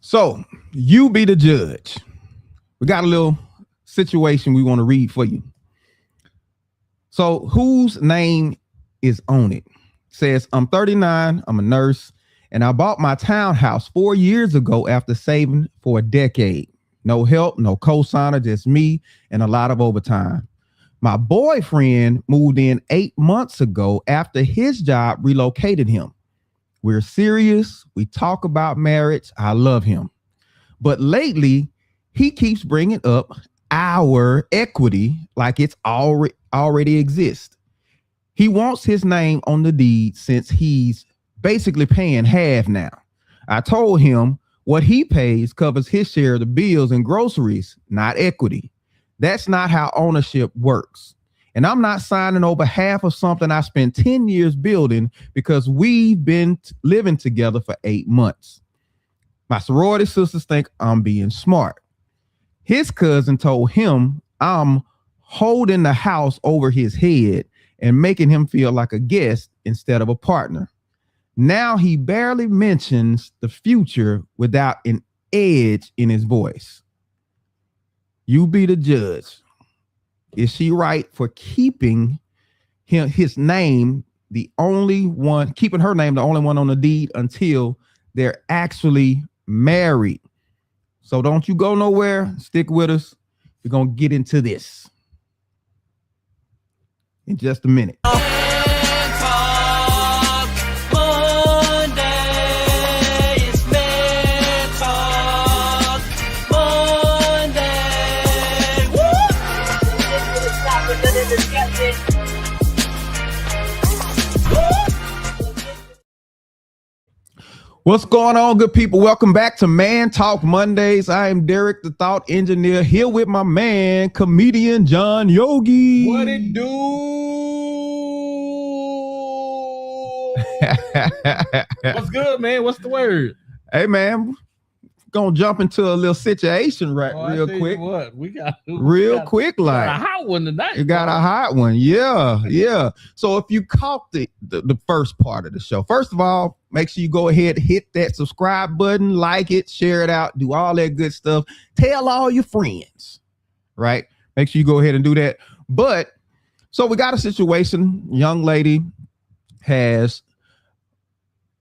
So you be the judge. We got a little situation we want to read for you. So whose name is on it? Says, I'm 39, I'm a nurse, and I bought my townhouse 4 years ago after saving for a decade. No help, no cosigner, just me and a lot of overtime. My boyfriend moved in 8 months ago after his job relocated him. We're serious. We talk about marriage. I love him. But lately, he keeps bringing up our equity like it's already exists. He wants his name on the deed since he's basically paying half now. I told him what he pays covers his share of the bills and groceries, not equity. That's not how ownership works. And I'm not signing over half of something I spent 10 years building because we've been living together for 8 months. My sorority sisters think I'm being smart. His cousin told him I'm holding the house over his head and making him feel like a guest instead of a partner. Now he barely mentions the future without an edge in his voice. You be the judge. Is she right for keeping his name the only one, keeping her name the only one on the deed until they're actually married? So don't you go nowhere. Stick with us. We're going to get into this in just a minute. What's going on, good people? Welcome back to Man Talk Mondays. I am Derrick, the thought engineer, here with my man, comedian John Yoggi. What it do? What's good, man? What's the word? Hey, man, gonna jump into a little situation real quick. What we got? Quick, like a hot one tonight. You got a hot one, yeah. So if you caught the first part of the show, first of all, make sure you go ahead, hit that subscribe button, like it, share it out, do all that good stuff. Tell all your friends, right? Make sure you go ahead and do that. But so we got a situation. Young lady has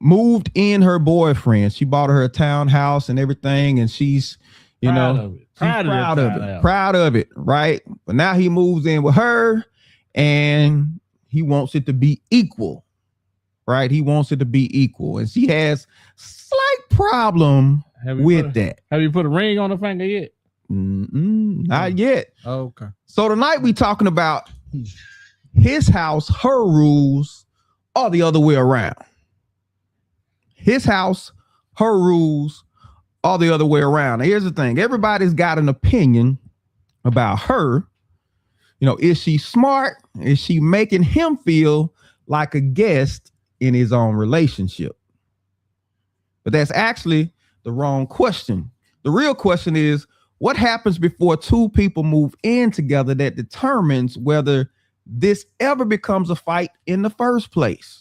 moved in her boyfriend. She bought her a townhouse and everything, and she's proud of it, right? But now he moves in with her and he wants it to be equal, right? He wants it to be equal, and she has slight problem with that. Have you put a ring on the finger yet? Not yet. Oh, okay. So tonight we talking about his house, her rules, or the other way around. His house, her rules, all the other way around. Now, here's the thing. Everybody's got an opinion about her. You know, is she smart? Is she making him feel like a guest in his own relationship? But that's actually the wrong question. The real question is, what happens before two people move in together that determines whether this ever becomes a fight in the first place?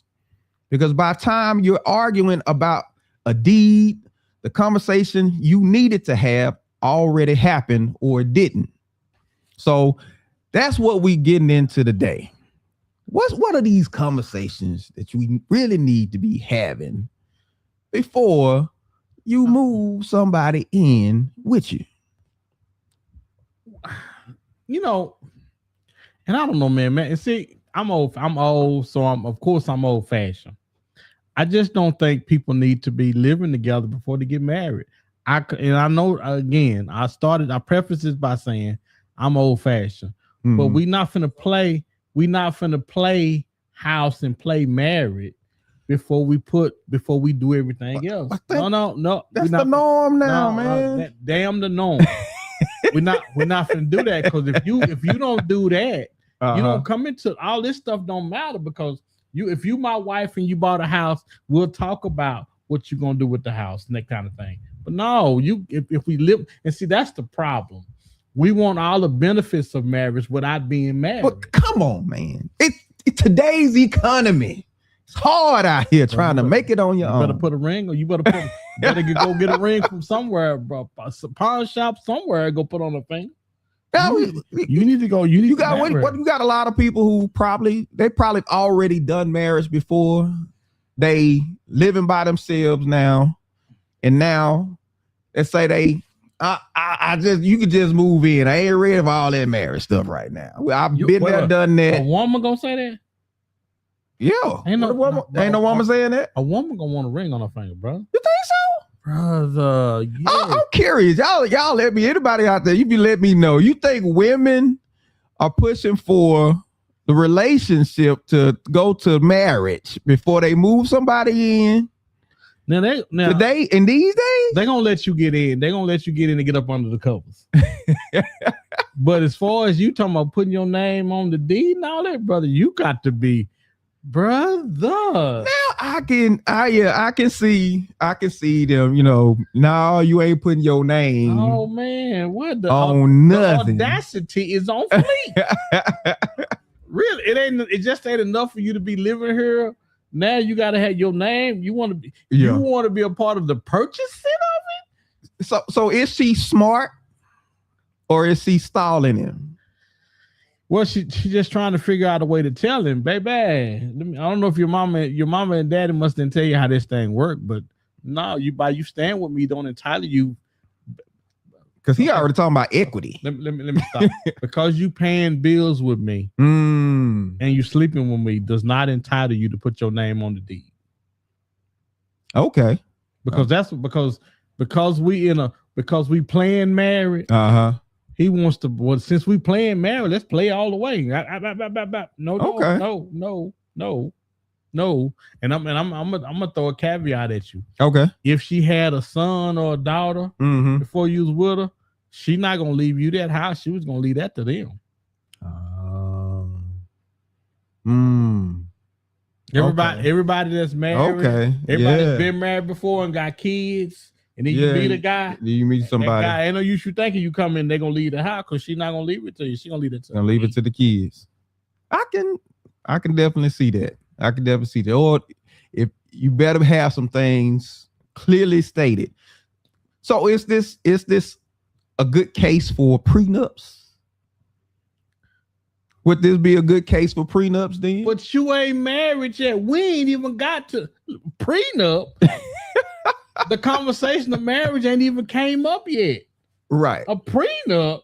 Because by the time you're arguing about a deed, the conversation you needed to have already happened or it didn't. So that's what we getting into today. What are these conversations that you really need to be having before you move somebody in with you? You know, and I don't know, man. And see, I'm old, so I'm old fashioned. I just don't think people need to be living together before they get married. I know, again, I preface this by saying I'm old fashioned, but we not finna play house and play married before we do everything else. No. That's the norm now, man. Damn the norm. we're not finna do that, because if you don't do that, you don't come into all this stuff. Don't matter, because if you my wife and you bought a house, we'll talk about what you're gonna do with the house and that kind of thing. But no, if we live, and see, that's the problem. We want all the benefits of marriage without being married. But come on, man. It's today's economy. It's hard out here trying to make it on your own. You better put a ring, or you better put Better go get a ring from somewhere, bro. A pawn shop somewhere. Go put on a finger. You need to go. You got a lot of people who probably already done marriage before. They living by themselves now, and now let's say you could just move in. I ain't ready for all that marriage stuff right now. I've been there, done that. A woman gonna say that? Yeah, ain't no woman saying that. A woman gonna want a ring on her finger, bro. You think so, brother? Yeah. I'm curious. Y'all let me. Anybody out there, you can let me know. You think women are pushing for the relationship to go to marriage before they move somebody in? Now today in these days, they gonna let you get in. They gonna let you get in and get up under the covers. But as far as you talking about putting your name on the deed and all that, brother, you got to be, brother. Now I can see them. No, you ain't putting your name. Oh man, what on nothing? The audacity is on fleek. Really, it just ain't enough for you to be living here. Now you gotta have your name. You want to be. Yeah. You want to be a part of the purchasing of it. So is she smart, or is she stalling him? Well, she just trying to figure out a way to tell him, baby. I don't know if your mama and daddy must didn't tell you how this thing worked, but no, you stand with me don't entitle you. Because he already talking about equity. Let me stop. Because you paying bills with me and you sleeping with me does not entitle you to put your name on the deed. Okay. Because we playing married. He wants to. Well, since we playing married, let's play all the way. No. And I'm gonna throw a caveat at you. Okay. If she had a son or a daughter before you was with her, she not gonna leave you that house. She was gonna leave that to them. Everybody that's married. Okay. Everybody that's been married before and got kids. And then you meet a guy. You meet somebody. Guy, ain't no use you thinking you come in, they're gonna leave the house because she's not gonna leave it to you. She's gonna leave it to the kids. I can definitely see that. Or if you better have some things clearly stated. So is this a good case for prenups? Would this be a good case for prenups then? But you ain't married yet. We ain't even got to prenup. The conversation of marriage ain't even came up yet. Right. A prenup?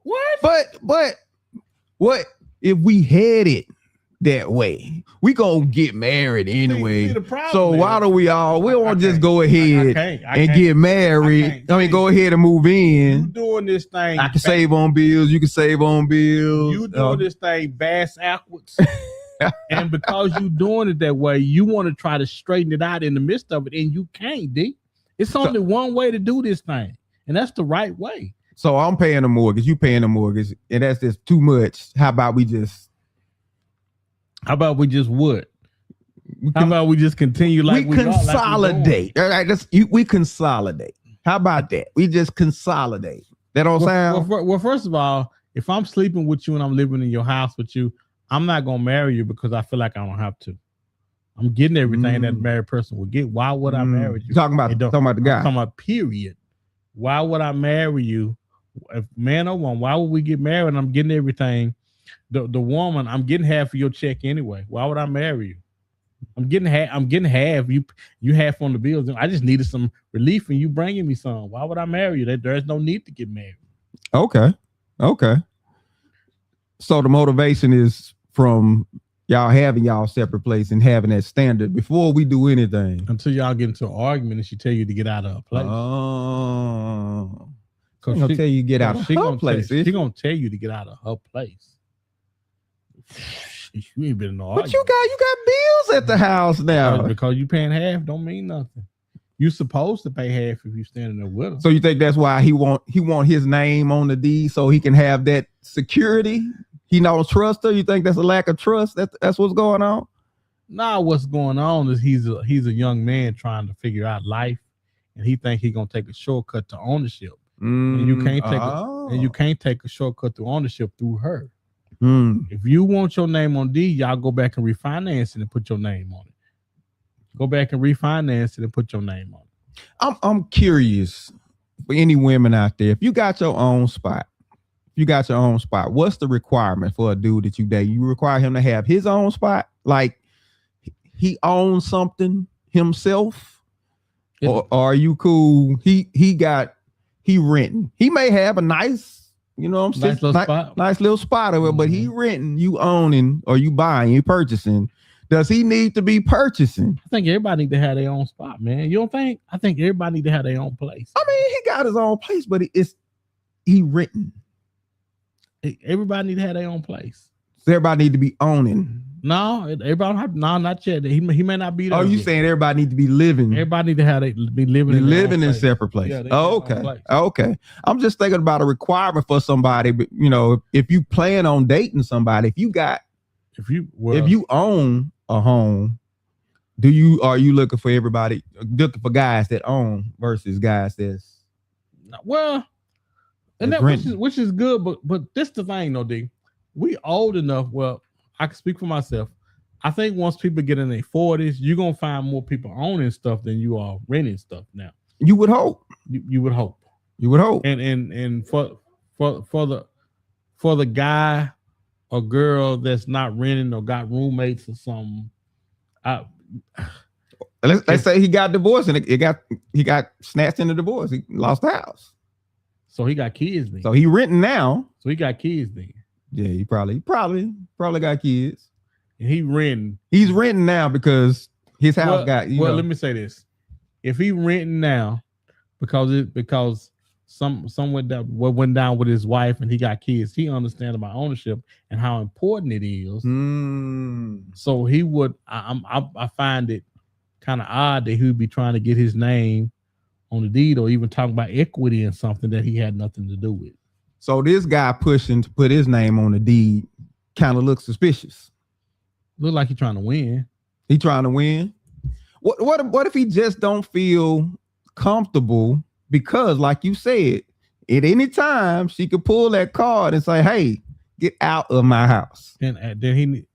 What? But what if we had it that way? We gonna get married anyway. So why do we don't just go ahead and get married? Go ahead and move in. You doing this thing. I can save on bills. You can save on bills. You doing this thing bass backwards. And because you doing it that way, you want to try to straighten it out in the midst of it, and you can't, D. It's only one way to do this thing, and that's the right way. So I'm paying the mortgage, you paying the mortgage, and that's just too much. How about we just what? How about we just continue like we consolidate? All right, we consolidate. How about that? We just consolidate. That don't sound well. First of all, if I'm sleeping with you and I'm living in your house with you, I'm not gonna marry you because I feel like I don't have to. I'm getting everything that a married person would get. Why would I marry you? You're talking about the guy. I'm talking about period. Why would I marry you? If man or woman, why would we get married? And I'm getting everything. The woman, I'm getting half of your check anyway. Why would I marry you? I'm getting half. You half on the bills. I just needed some relief, and you bringing me some. Why would I marry you? There's no need to get married. Okay. So the motivation is from y'all having y'all separate place and having that standard before we do anything. Until y'all get into an argument and she tell you to get out of her place. Oh. She's gonna tell you to get out of her place. She's gonna tell you to get out of her place. You ain't been in no argument. But you got bills at the house now. Because you paying half don't mean nothing. You supposed to pay half if you standing there with her. So you think that's why he want his name on the deed so he can have that security? He don't trust her. You think that's a lack of trust? That's what's going on? Nah, what's going on is he's a young man trying to figure out life, and he think he gonna take a shortcut to ownership. And you can't take a shortcut to ownership through her. If you want your name on deed, y'all go back and refinance it and put your name on it. Go back and refinance it and put your name on it. I'm curious for any women out there. If you got your own spot, what's the requirement for a dude that you date? You require him to have his own spot, like he owns something himself, or are you cool? He renting. He may have a nice, nice little spot of it, but he renting, you owning, or you buying, you purchasing. Does he need to be purchasing? I think everybody need to have their own spot, man. You don't think? I think everybody need to have their own place. I mean, he got his own place, but he renting. Everybody need to have their own place. So everybody need to be owning. No, everybody have, no, not yet. He may not be there. Oh, you yet. Saying everybody need to be living? Everybody need to have be living in separate places. Yeah, okay. I'm just thinking about a requirement for somebody. But if you plan on dating somebody, if you own a home, are you looking for guys that own versus guys that's and that which is good, but this the thing though, D. We old enough. Well, I can speak for myself. I think once people get in their 40s, you're gonna find more people owning stuff than you are renting stuff now. You would hope. You would hope. You would hope. And for the guy or girl that's not renting or got roommates or something. Let's say he got divorced and he got snatched in the divorce. He lost the house. So he got kids then. So he renting now. So he got kids then. Yeah, he probably got kids. And he renting. He's renting now because his house let me say this. If he renting now because some went down with his wife and he got kids, he understands about ownership and how important it is. So he would I find it kind of odd that he would be trying to get his name on the deed or even talk about equity in something that he had nothing to do with. So this guy pushing to put his name on the deed kind of looks suspicious. Look like he's trying to win. He trying to win? What if he just don't feel comfortable? Because like you said, at any time she could pull that card and say, "Hey, get out of my house." Then he need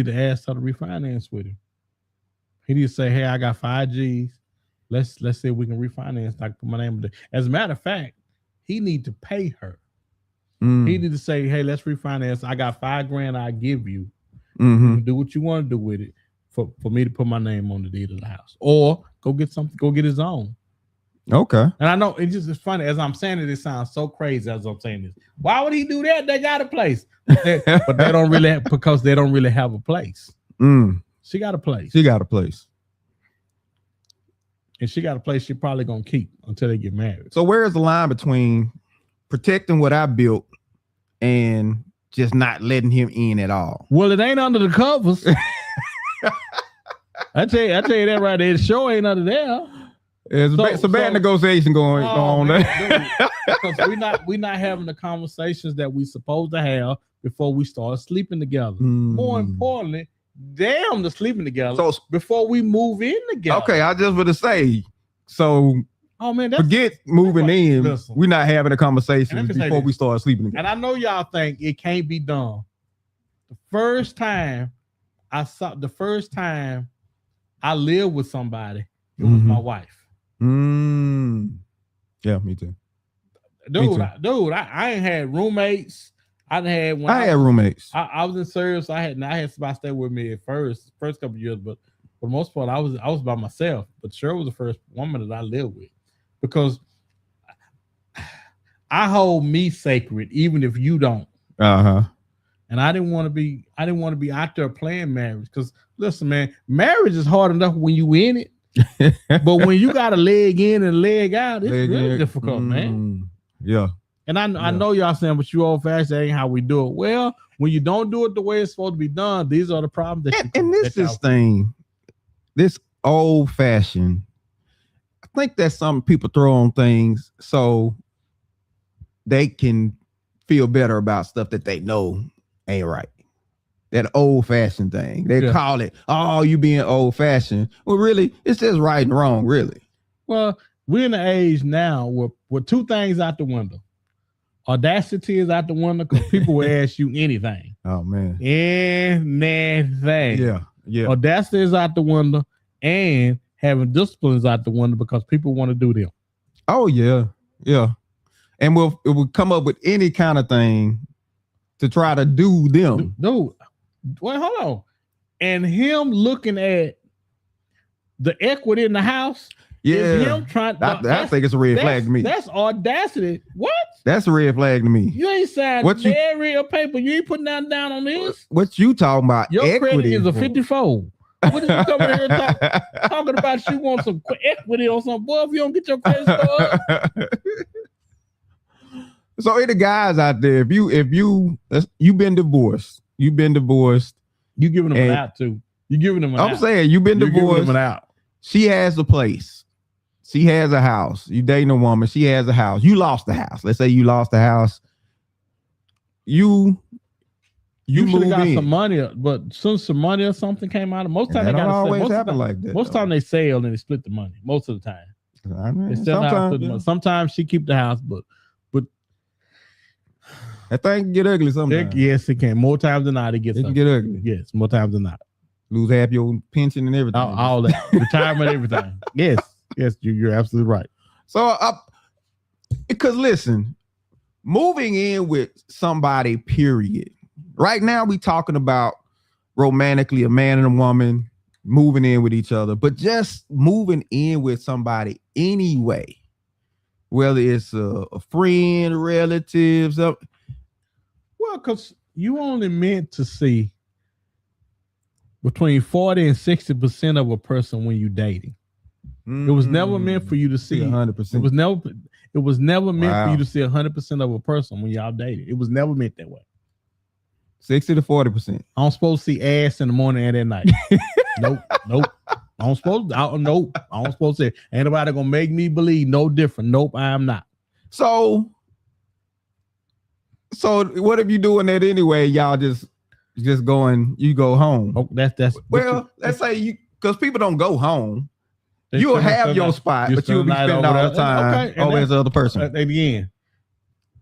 to ask her to refinance with him. He need to say, "Hey, I got 5 G's. Let's see if we can refinance. I can put my name on it." As a matter of fact, he need to pay her. He need to say, "Hey, let's refinance. I got $5,000 I give you. You do what you want to do with it for me to put my name on the deed of the house, or go get his own." Okay. And I know it's funny as I'm saying it sounds so crazy as I'm saying this. Why would he do that? They got a place, but they don't really because they don't really have a place. She got a place. And she got a place she probably gonna keep until they get married. So where is the line between protecting what I built and just not letting him in at all? Well, it ain't under the covers. I tell you that right there. The show ain't under there. It's a bad negotiation going on there. Because we're not having the conversations that we supposed to have before we start sleeping together. More importantly, the sleeping together before we move in together. Okay, I just want to say, so forget moving in. Listen, we're not having a conversation before we start sleeping together. And I know y'all think it can't be done. The first time I lived with somebody, it was my wife. Yeah, me too. Dude, I ain't had roommates. I had roommates. I was in service. I had somebody stay with me at first couple of years, but for the most part, I was by myself. But Cheryl was the first woman that I lived with because I hold me sacred, even if you don't. And I didn't want to be out there playing marriage because listen, man, marriage is hard enough when you in it. But when you got a leg in and a leg out, it's really difficult, man. Yeah. And I know y'all saying, but you old fashioned, that ain't how we do it. Well, when you don't do it the way it's supposed to be done, these are the problems this old fashioned. I think that's something people throw on things so they can feel better about stuff that they know ain't right. That old fashioned thing. They call it, "Oh, you being old fashioned." Well, really, it's just right and wrong, really. Well, we're in an age now where two things out the window. Audacity is out the window because people will ask you anything. Oh man. Anything. Yeah. Audacity is out the window, and having disciplines out the window because people want to do them. Oh yeah, yeah, and it will come up with any kind of thing to try to do them. Dude, wait, hold on. And him looking at the equity in the house. Yeah, him trying. I think it's a red flag to me. That's audacity. What? That's a red flag to me. You ain't signed every real paper. You ain't putting down on this. What you talking about? Your equity credit is a 54. What is you coming here talking about? You want some equity or something? Boy, if you don't get your credit score up. So any guys out there, if you've been divorced, you giving them an out too. You giving them an out. I'm saying you've been divorced. Giving them an out. She has a place. She has a house. You dating a woman. She has a house. You lost the house. Let's say you lost the house. You should have got some money, but soon some money or something came out. Most time they got always happen like that. Most time they sell and they split the money. Most of the time. I mean, sometimes she keep the house, but that thing can get ugly sometimes. Yes, it can. More times than not, it can get ugly. Yes, more times than not. Lose half your pension and everything. All that retirement, everything. Yes, you're absolutely right. So, because listen, moving in with somebody, period. Right now, we talking about romantically a man and a woman moving in with each other, but just moving in with somebody anyway, whether it's a friend, relatives. Well, because you only meant to see between 40 and 60% of a person when you dating. It was never meant for you to see 100%. It was never meant for you to see 100% of a person when y'all dated. It was never meant that way. 60 to 40%. I don't supposed to see ass in the morning and at night. Nope. I don't supposed to. Ain't nobody gonna make me believe no different. Nope, I am not. So what if you doing that anyway? Y'all just going, you go home. Oh, that's well, let's say because people don't go home. You'll have your spot, but you'll be spending all the time over as the other person. Again,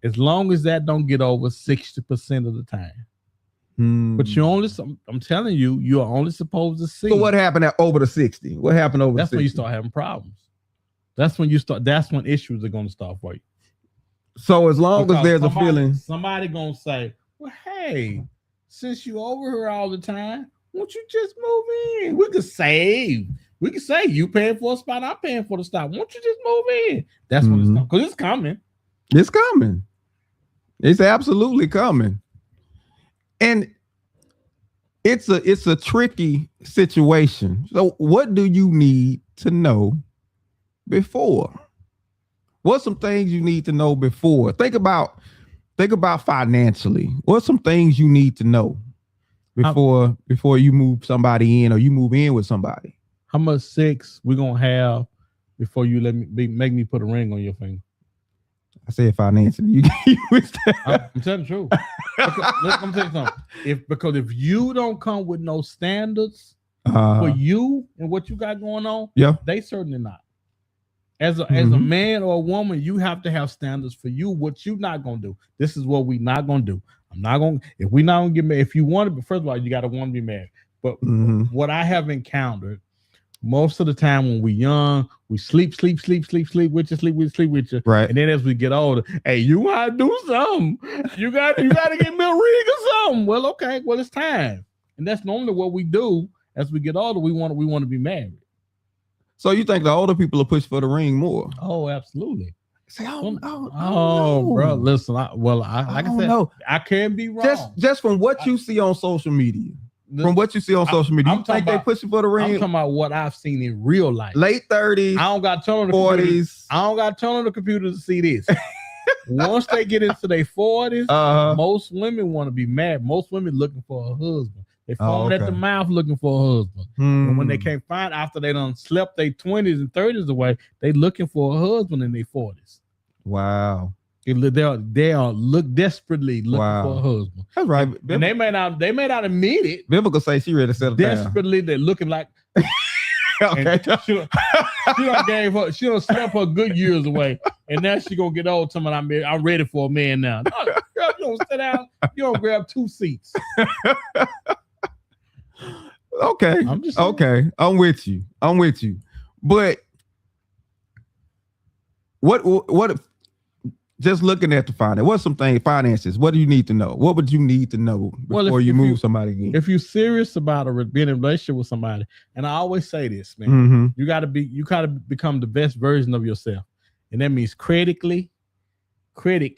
as long as that don't get over 60% of the time. But I'm telling you, you are only supposed to see. So what happened over the 60? What happened over? That's 60? When you start having problems. That's when issues are going to start for you. So as long as there's a feeling, somebody gonna say, "Well, hey, since you over here all the time, won't you just move in? We could save. We could say you paying for a spot, I'm paying for the spot. Won't you just move in?" That's when it's coming, because it's coming. It's coming. It's absolutely coming. And it's a tricky situation. So what do you need to know before? What's some things you need to know before? Think about financially. What's some things you need to know before you move somebody in or you move in with somebody? How much sex we gonna have before you make me put a ring on your finger? I said financially. I'm telling the truth. Let me tell you something. Because if you don't come with no standards for you and what you got going on, they certainly not. As a man or a woman, you have to have standards for you. What you not gonna do. This is what we not gonna do. I'm not gonna. If we not gonna get married, if you want to, but first of all, you gotta want to be married. But what I have encountered most of the time when we young, we sleep with you. Right. And then as we get older, hey, you gotta do something. You gotta get me a ring or something. Well, okay, well, it's time. And that's normally what we do as we get older. We want to be married. So you think the older people will push for the ring more? Oh, absolutely. Say, bro, listen. I can't be wrong. Just from what you see on social media. From what you see on social media, you think they pushing for the ring? I'm talking about what I've seen in real life. Late 30s. I don't got to turn on the 40s. Computer. I don't got to turn on the computer to see this. Once they get into their 40s, most women want to be married. Most women looking for a husband. They foaming at the mouth looking for a husband. And when they can't find, after they done slept their 20s and 30s away, they looking for a husband in their 40s. Wow. They are desperately looking for a husband. That's right. And they may not admit it. Biblical say she ready to settle down. Desperately, they're looking like okay. She done slept her good years away, and now she gonna get old. I'm ready for a man now. No, girl, you don't sit down. You don't grab 2 seats. Okay. I'm with you. But what just looking at the finance, what's some things, finances, what do you need to know? What would you need to know before you move somebody again? If you're serious about being in a relationship with somebody, and I always say this, man, you gotta become the best version of yourself. And that means critically. You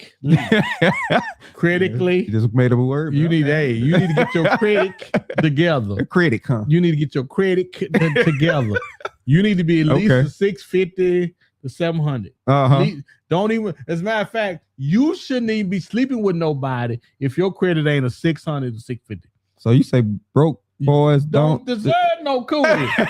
just made up a word. You need to get your critic together. A critic, huh? You need to get your critic together. You need to be at least a 650 to 700. Don't even, as a matter of fact, you shouldn't even be sleeping with nobody if your credit ain't a 600 to 650. So you say broke boys don't deserve no coolie.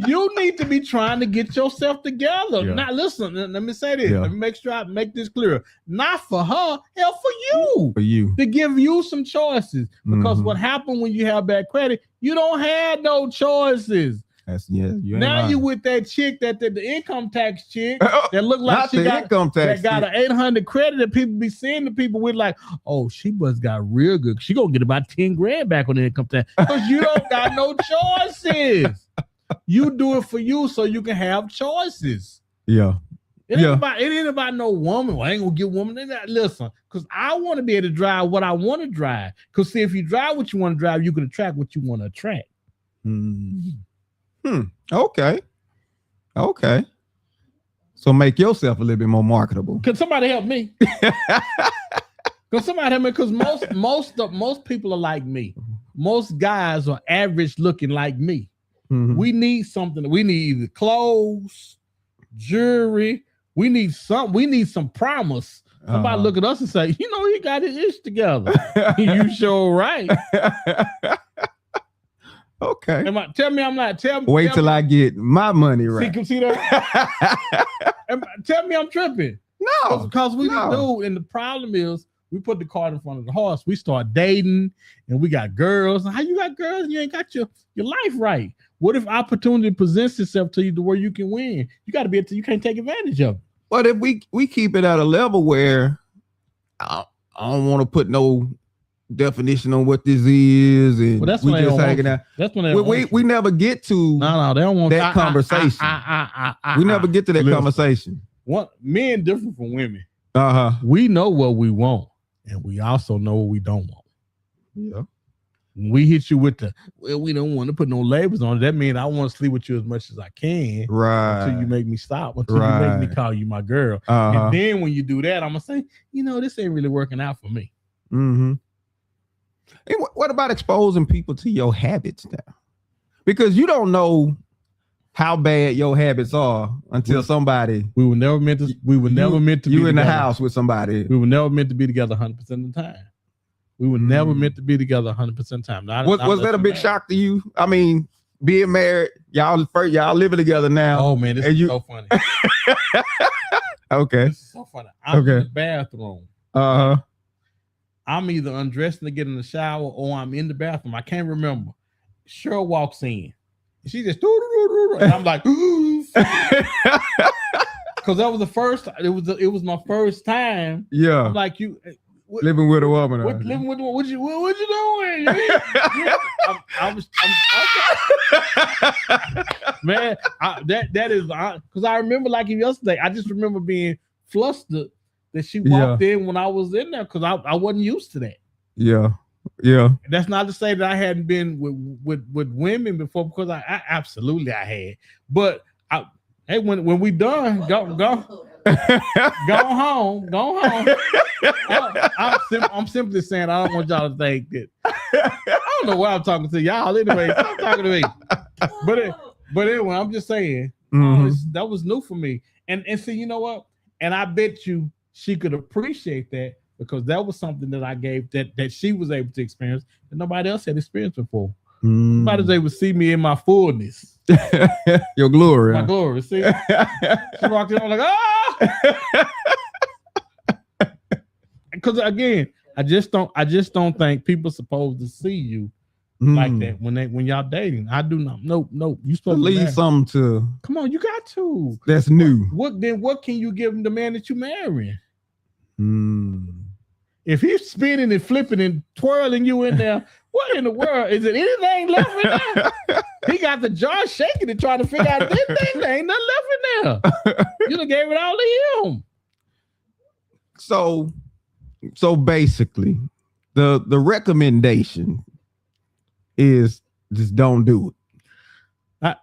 You need to be trying to get yourself together. Now, listen, let me say this. Let me make sure I make this clear. Not for her, hell, for you. For you. To give you some choices. Because what happened when you have bad credit, you don't have no choices. Now you with that chick, that the income tax chick that look like she got an 800 credit that people be seeing the people with like, oh, she must got real good. She gonna get about 10 grand back on the income tax because you don't got no choices. You do it for you so you can have choices. It ain't about no woman. Well, I ain't gonna get woman. Listen, because I want to be able to drive what I want to drive. Because see, if you drive what you want to drive, you can attract what you want to attract. Okay. So make yourself a little bit more marketable. Can somebody help me? Because most people are like me. Most guys are average looking like me. We need something. We need either clothes, jewelry. We need some promise. Somebody look at us and say, you know, he got his ish together. You sure right. Okay. Tell me I'm not. Wait till I get my money right. See that? Tell me I'm tripping. No. Because we do, and the problem is we put the cart in front of the horse. We start dating, and we got girls. How you got girls and you ain't got your life right? What if opportunity presents itself to you to where you can win? You got to be able to, you can't take advantage of it. But if we keep it at a level where I don't want to put no definition on what this is, and well, that's we just hanging out. That's when we never get to they don't want that conversation. We never get to that conversation. What men different from women. We know what we want, and we also know what we don't want. Yeah. When we hit you with we don't want to put no labels on it. That means I want to sleep with you as much as I can. Right. Until you make me stop. Until you make me call you my girl. And then when you do that, I'm going to say, you know, this ain't really working out for me. And what about exposing people to your habits now? Because you don't know how bad your habits are until somebody. We were never meant to be in the house with somebody. We were never meant to be together 100% of the time. We were never meant to be together 100% of the time. Was that a big shock to you? I mean, being married, y'all living together now. Oh man, this is so funny. Okay. This is so funny. I'm in the bathroom. I'm either undressing to get in the shower or I'm in the bathroom. I can't remember. Cheryl walks in. She just and I'm like, because that was the first. It was my first time. Yeah. I'm like, living with a woman. Living with what you doing? Man, that is because I remember like yesterday. I just remember being flustered that she walked in when I was in there because I wasn't used to that. Yeah. That's not to say that I hadn't been with women before, because I absolutely I had. But hey, when we done, go home. I'm simply saying I don't want y'all to think that. I don't know why I'm talking to y'all. Anyway, stop talking to me. But anyway, I'm just saying that was new for me. And see, you know what? And I bet you she could appreciate that, because that was something that I gave that she was able to experience that nobody else had experienced before. Nobody was able to see me in my fullness. Your glory. My glory. See? She walked in, I'm like, because again, I just don't think people supposed to see you like that when y'all dating. I do not. Nope. You supposed to leave something to. Come on, you got to. That's new. What can you give the man that you marrying? If he's spinning and flipping and twirling you in there, What in the world? Is it anything left in there? He got the jar shaking and trying to figure out this thing. There ain't nothing left in there. You done gave it all to him. So basically, the recommendation is just don't do it.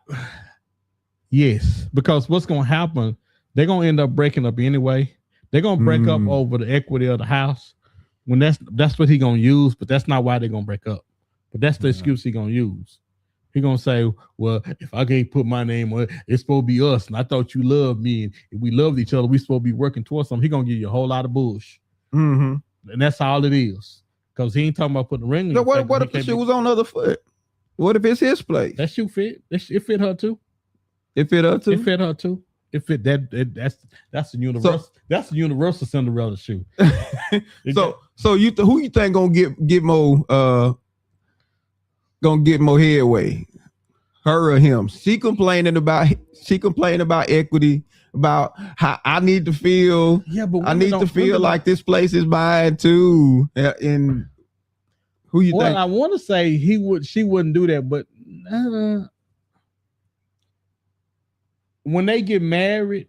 Yes, because what's going to happen, they're going to end up breaking up anyway. They're going to break up over the equity of the house. When that's what he's going to use, but that's not why they're going to break up. But that's the excuse he's going to use. He's going to say, well, if I can't put my name on it, it's supposed to be us. And I thought you loved me. And if we loved each other, we supposed to be working towards something. He's going to give you a whole lot of bullshit. And that's all it is. Because he ain't talking about putting a ring on it. What if the shoe was on the other foot? What if it's his place? That shoe fit. It fit her too. It fit her too? It fit her too. It fit that's a universal. So, that's a universal Cinderella shoe. So who you think gonna get more headway? Her or him? She complaining about equity, about how I need to feel. Yeah, but I need to feel like this place is mine too. And who you think? Well, I want to say she wouldn't do that, but when they get married,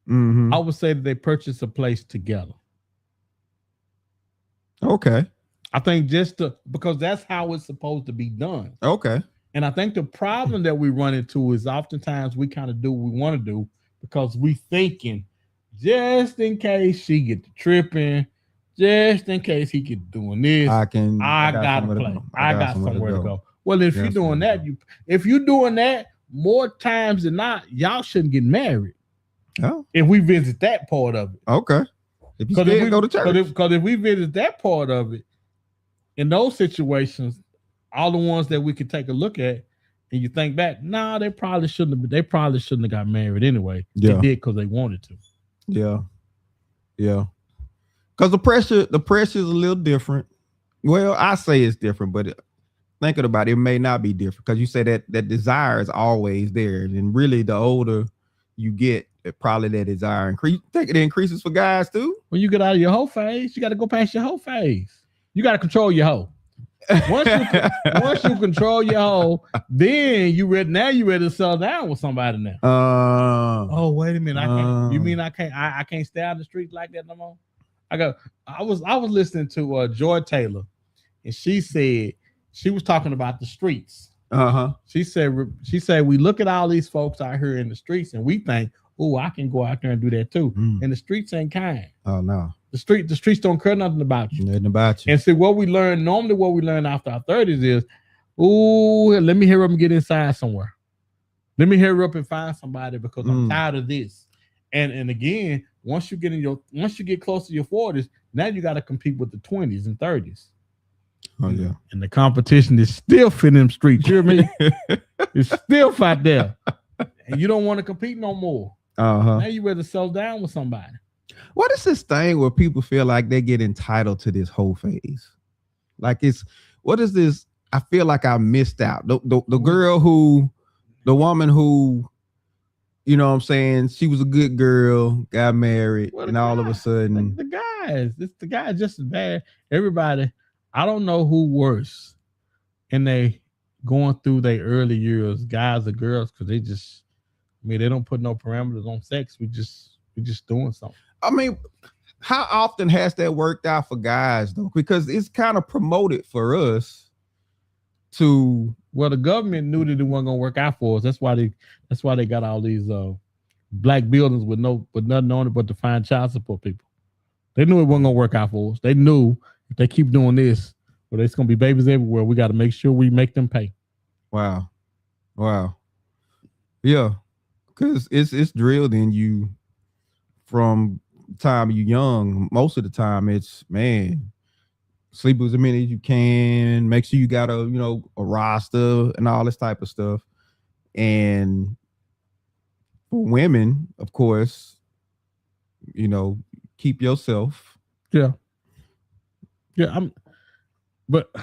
I would say that they purchase a place together. Okay. I think because that's how it's supposed to be done. Okay. And I think the problem that we run into is oftentimes we kind of do what we want to do because we thinking just in case she get to tripping, just in case he get doing this, I got to play. I got somewhere to go. Well, if you're doing that, more times than not, y'all shouldn't get married. Oh. If we visit that part of it. Okay. If you scared, go to church. Because if we visit that part of it, in those situations, all the ones that we could take a look at, and you think back, they probably shouldn't have. They probably shouldn't have got married anyway. Yeah. They did because they wanted to. Yeah. Because the pressure is a little different. Well, I say it's different, but thinking about it, it may not be different because you say that desire is always there, and really, the older you get, probably that desire increase. Think it increases for guys too. When you get out of your hoe phase, you got to go past your hoe phase. You got to control your hoe. Once you control your hoe, then you ready to settle down with somebody now. Oh, wait a minute. I can't. You mean I can't stay out the street like that no more? I was listening to Joy Taylor, and she said she was talking about the streets. She said we look at all these folks out here in the streets, and we think, oh, I can go out there and do that too. And the streets ain't kind. Oh no. The streets don't care nothing about you. Nothing about you. And see, what we learn after our 30s is, let me hurry up and get inside somewhere. Let me hurry up and find somebody because I'm tired of this. And again, once you get close to your 40s, now you got to compete with the 20s and 30s. Oh yeah. And the competition is still in them streets. You hear me? It's still out there. And you don't want to compete no more. Now you ready to settle down with somebody. What is this thing where people feel like they get entitled to this whole phase? Like what is this? I feel like I missed out. The woman who, you know what I'm saying, she was a good girl, got married, and all of a sudden. The guys just as bad. Everybody, I don't know who worse. And they going through their early years, guys or girls, because they don't put no parameters on sex. We just doing something. I mean, how often has that worked out for guys though? Because it's kind of promoted for us to. Well, the government knew that it wasn't gonna work out for us. That's why they got all these black buildings with nothing on it but to find child support people. They knew it wasn't gonna work out for us. They knew if they keep doing this, well, there's gonna be babies everywhere. We got to make sure we make them pay. Wow. Yeah, because it's drilled in you from the time you're young. Most of the time, it's sleep as many as you can. Make sure you got a roster and all this type of stuff. And for women, of course, keep yourself. Yeah. But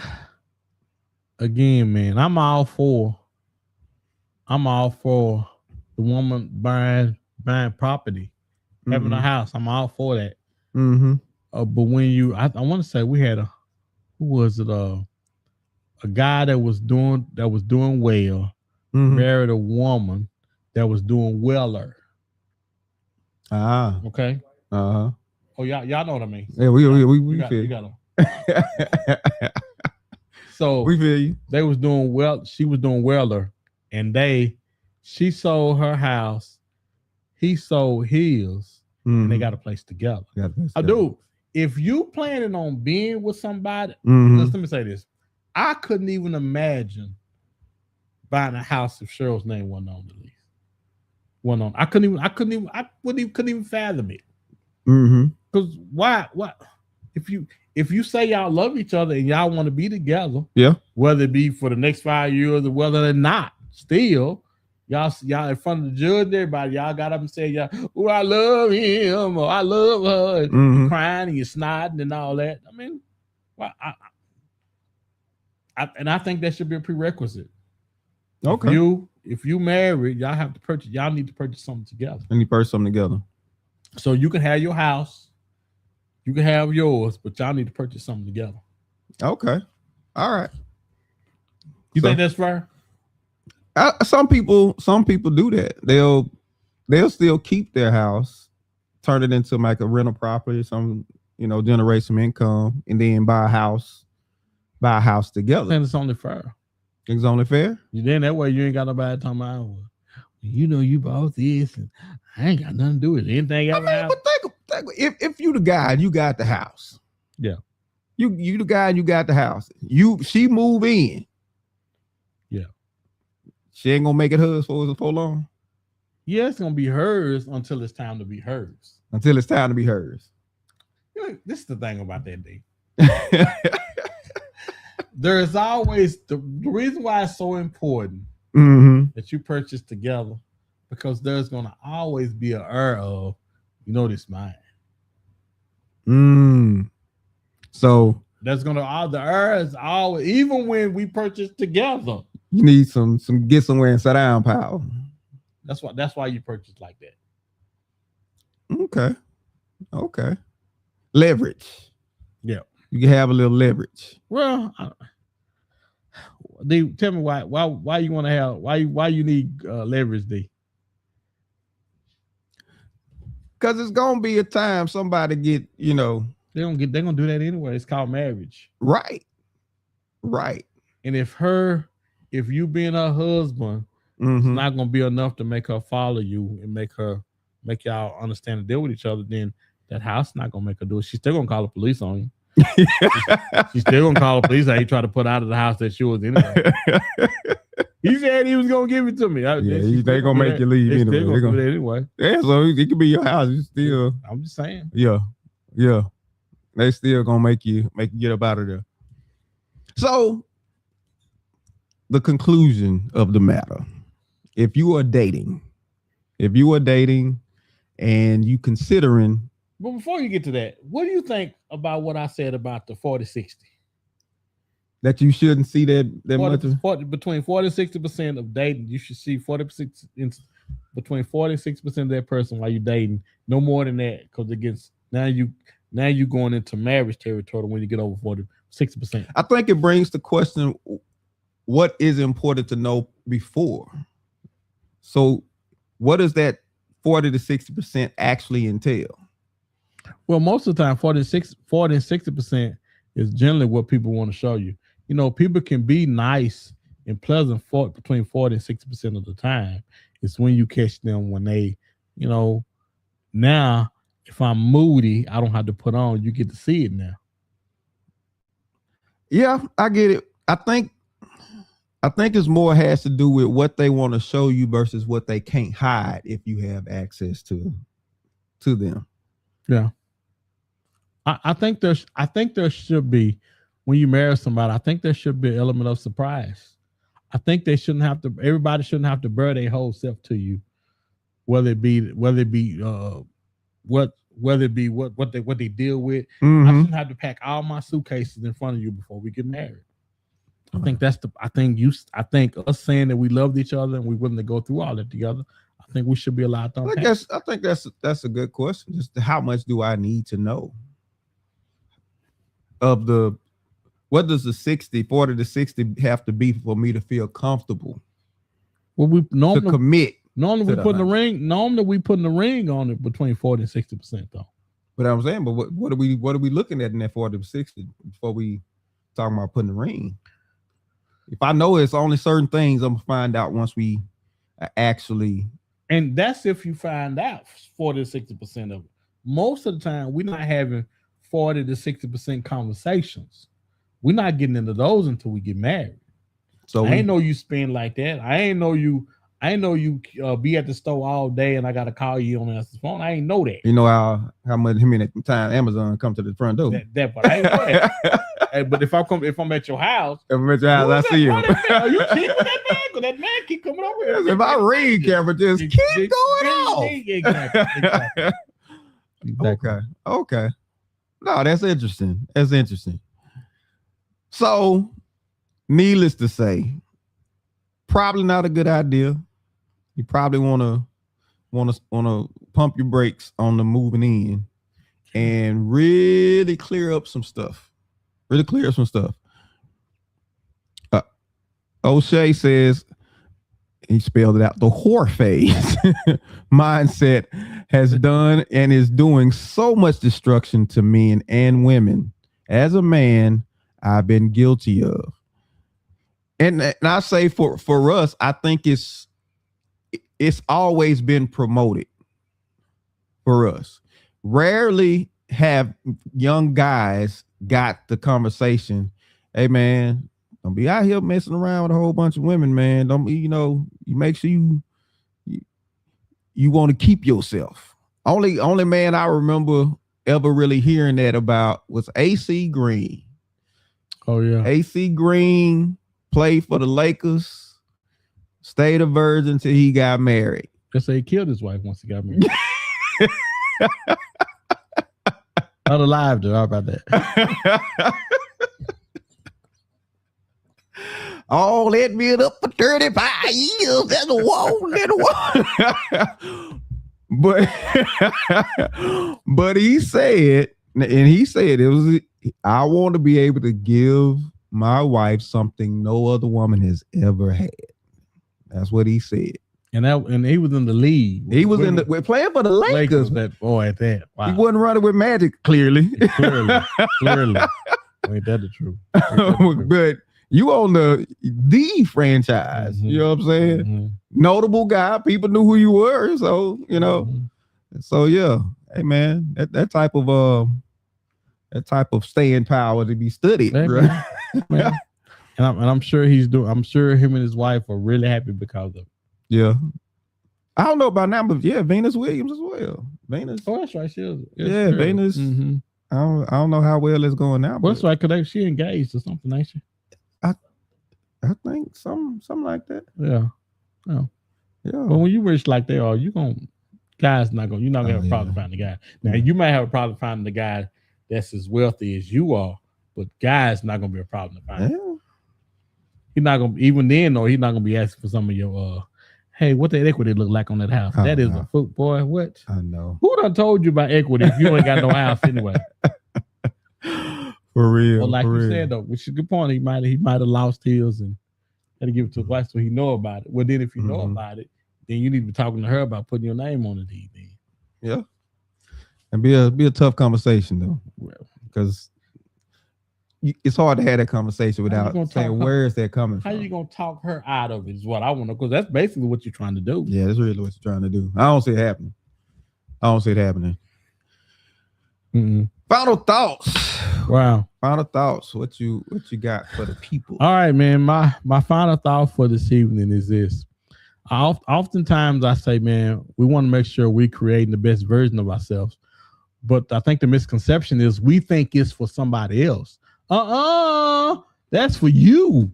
again, man, I'm all for the woman buying property, having a house. I'm all for that. But when I want to say we had a a guy that was doing well married a woman that was doing weller. Okay. Oh, y'all know what I mean. Yeah, we feel you got So we feel you. They was doing well. She was doing weller, and she sold her house, he sold his, and they got a place together. Dude, if you planning on being with somebody, let me say this: I couldn't even imagine buying a house if Cheryl's name wasn't on the lease. I couldn't even fathom it. Because why? If you say y'all love each other and y'all want to be together, whether it be for the next 5 years or whether or not, still, y'all in front of the judge and everybody, y'all got up and said, "Oh, I love him," or "I love her," and you crying and you snotting and all that. I mean, I think that should be a prerequisite. Okay. If you married, y'all need to purchase something together. So you can have your house, you can have yours, but y'all need to purchase something together. Okay. All right. You think that's fair? Some people do that. They'll still keep their house, turn it into like a rental property, generate some income, and then buy a house together. And it's only fair. It's only fair. Then that way you ain't got nobody talking about, you bought this and I ain't got nothing to do with it. Anything else? But think, if you the guy and you got the house. Yeah. You the guy and you got the house. She move in. Yeah. She ain't gonna make it hers for long. Yeah, it's gonna be hers until it's time to be hers. This is the thing about that day. There is always the reason why it's so important that you purchase together, because there's gonna always be an error of, this mine. So there's gonna the error is always, even when we purchase together. You need some get somewhere and sit down power. That's why you purchase like that. Okay. Leverage. Yeah. You can have a little leverage. Well, tell me why you want to have why you need leverage, D? Because it's gonna be a time somebody get, they're gonna do that anyway. It's called marriage. Right. And if you being her husband, it's not gonna be enough to make her follow you and make y'all understand and deal with each other, then that house not gonna make her do it. She's still gonna call the police on you. She's still gonna call the police that he tried to put out of the house that she was anyway. He said he was gonna give it to me. They gonna make you leave anyway. They're gonna do that anyway. Yeah, so it could be your house. You still. I'm just saying. Yeah. They still gonna make you get up out of there. So, the conclusion of the matter: if you are dating, and you considering. But before you get to that, what do you think about what I said about the 40-60? That you shouldn't see that 40, much? Between 40 and 60% of dating, you should see 40% between 40 and 60% of that person while you're dating. No more than that, because it gets now you going into marriage territory when you get over 40-60%. I think it brings the question: what is important to know before? So, what does that 40 to 60% actually entail? Well, most of the time, 40 and 60% is generally what people want to show you. People can be nice and pleasant between 40 and 60% of the time. It's when you catch them when they, now if I'm moody, I don't have to put on. You get to see it now. Yeah, I get it. I think it's more has to do with what they want to show you versus what they can't hide if you have access to them. Yeah. I think there should be, when you marry somebody, I think there should be an element of surprise. I think everybody shouldn't have to bear their whole self to you, whether it be what they deal with. I shouldn't have to pack all my suitcases in front of you before we get married. I think I think us saying that we loved each other and we're willing to go through all that together, I think we should be allowed to unpack. I think that's a good question. Just how much do I need to know of what does the 40 to 60 have to be for me to feel comfortable? Well, we normally to commit. Normally we putting the ring. Normally we putting the ring on it between 40 and 60% though. But I'm saying, but what are we looking at in that 40 to 60 before we talking about putting the ring? If I know it's only certain things, I'm gonna find out once we actually. And that's if you find out 40 to 60% of it. Most of the time, we're not having 40 to 60% conversations. We're not getting into those until we get married. So I ain't know you spend like that. I ain't know you be at the store all day and I gotta call you on the phone. I ain't know that. You know how many times Amazon come to the front door. But I ain't know that. Hey, but if I'm at your house, I see you. Are you cheating with that man? Because that man keep coming over here. If I read camera, just keep going off. Exactly. Okay. No, that's interesting. So, needless to say, probably not a good idea. You probably want to pump your brakes on the moving in and really clear up some stuff. O'Shea says, he spelled it out, the whore phase mindset has done and is doing so much destruction to men and women. As a man, I've been guilty of. And I say for us, I think it's always been promoted for us. Rarely have young guys got the conversation, hey man, don't be out here messing around with a whole bunch of women, man. Don't you make sure you want to keep yourself. Only man I remember ever really hearing that about was AC Green. Oh yeah. AC Green played for the Lakers, stayed a virgin till he got married. Just say he killed his wife once he got married. Not alive though. How about that? Oh, let me up for 35 years. That's a whoa, but he said it was, I want to be able to give my wife something no other woman has ever had. That's what he said. And he was in the league. He was we're playing for the Lakers. That boy at that. Wow. He wasn't running with Magic, clearly. Clearly. Ain't that the truth? But you on the franchise. Mm-hmm. You know what I'm saying? Mm-hmm. Notable guy. People knew who you were. So, So yeah. Hey man, that type of staying power to be studied, hey, right? Man. And I'm sure I'm sure him and his wife are really happy because of it. Yeah. I don't know about now, but yeah, Venus Williams as well. Venus. Oh, that's right. She is. Yeah, sure. Venus. Mm-hmm. I don't know how well it's going now. Well, that's right, because she engaged or something, ain't she? I think something like that. Yeah. Oh. Yeah. But when you rich like they are, you're not gonna have a problem finding the guy. Now you might have a problem finding the guy that's as wealthy as you are, but guy's not gonna be a problem to find. Yeah. He's not gonna, even then, or he's not gonna be asking for some of your hey, what that equity look like on that house? That is a foot, boy. What? I know. Who done told you about equity if you ain't got no house anyway? For real. Well, like you said though, which is a good point. He might have lost his and had to give it to his wife so he know about it. Well, then if you know about it, then you need to be talking to her about putting your name on the deed. Then. Yeah. And be a tough conversation though, because it's hard to have that conversation without saying where is that coming from. How you gonna talk her out of it is what I want to, because that's basically what you're trying to do. Yeah, that's really what you're trying to do. I don't see it happening. Mm-mm. Final thoughts. Wow. Final thoughts. What you got for the people? All right, man. My final thought for this evening is this. Oftentimes I say, man, we want to make sure we're creating the best version of ourselves. But I think the misconception is we think it's for somebody else. That's for you.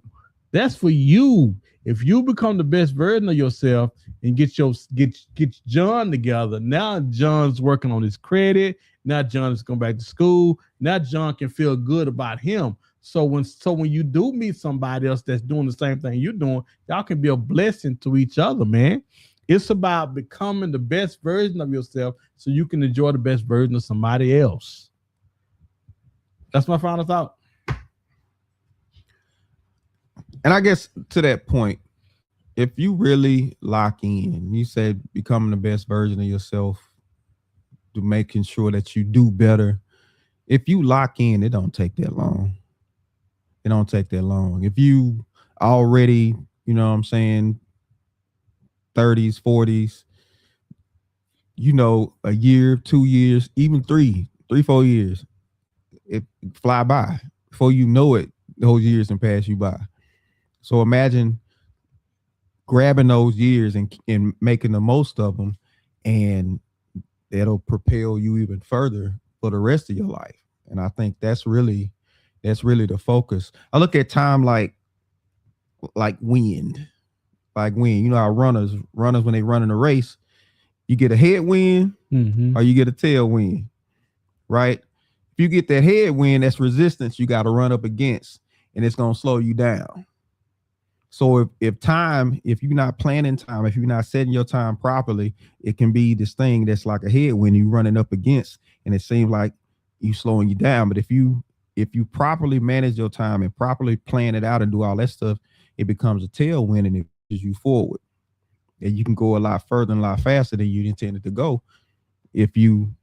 That's for you. If you become the best version of yourself and get John together, now John's working on his credit. Now John is going back to school. Now John can feel good about him. So when you do meet somebody else that's doing the same thing you're doing, y'all can be a blessing to each other, man. It's about becoming the best version of yourself so you can enjoy the best version of somebody else. That's my final thought. And I guess to that point, if you really lock in, you said becoming the best version of yourself, to making sure that you do better. If you lock in, it don't take that long. It don't take that long. If you already, you know what I'm saying, 30s, 40s, you know, a year, 2 years, even 4 years, it fly by. Before you know it, those years can pass you by. So imagine grabbing those years and making the most of them, and that'll propel you even further for the rest of your life. And I think that's really the focus. I look at time like wind. Like wind. You know how runners when they run in a race, you get a headwind or you get a tailwind, right? If you get that headwind, that's resistance you got to run up against, and it's going to slow you down. So if you're not planning time, if you're not setting your time properly, it can be this thing that's like a headwind you're running up against, and it seems like you slowing you down. But if you properly manage your time and properly plan it out and do all that stuff, it becomes a tailwind and it pushes you forward. And you can go a lot further and a lot faster than you intended to go if you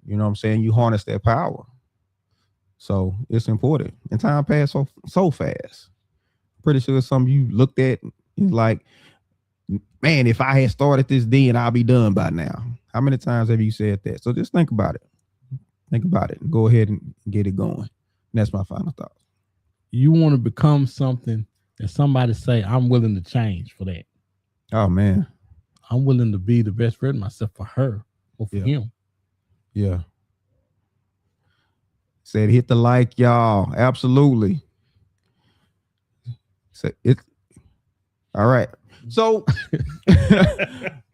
know what I'm saying, you harness that power. So it's important. And time passed so fast. Pretty sure it's something you looked at and like, man, if I had started this then, I'll be done by now. How many times have you said that? So just think about it. Think about it and go ahead and get it going. And that's my final thought. You want to become something that somebody say, I'm willing to change for that. Oh, man. I'm willing to be the best version of myself for her or for him. Yeah. Said hit the like, y'all. Absolutely. So it's all right. So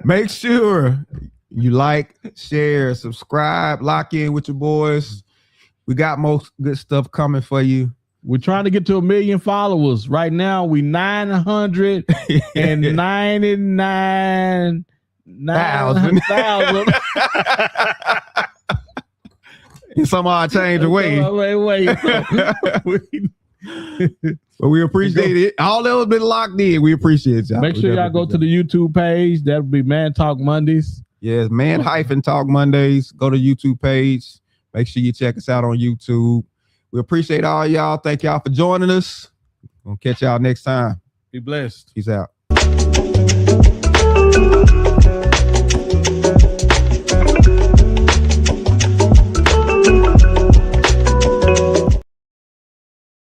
make sure you like, share, subscribe, lock in with your boys. We got most good stuff coming for you. We're trying to get to 1 million followers. Right now, we 999,000. And somehow I changed the way. But we appreciate it. All those been locked in. We appreciate y'all. Make sure y'all go to the YouTube page. That'll be Man Talk Mondays. Yes, Man-Talk Mondays. Go to YouTube page. Make sure you check us out on YouTube. We appreciate all y'all. Thank y'all for joining us. We'll catch y'all next time. Be blessed. Peace out.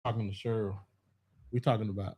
Talking to Cheryl. We talking about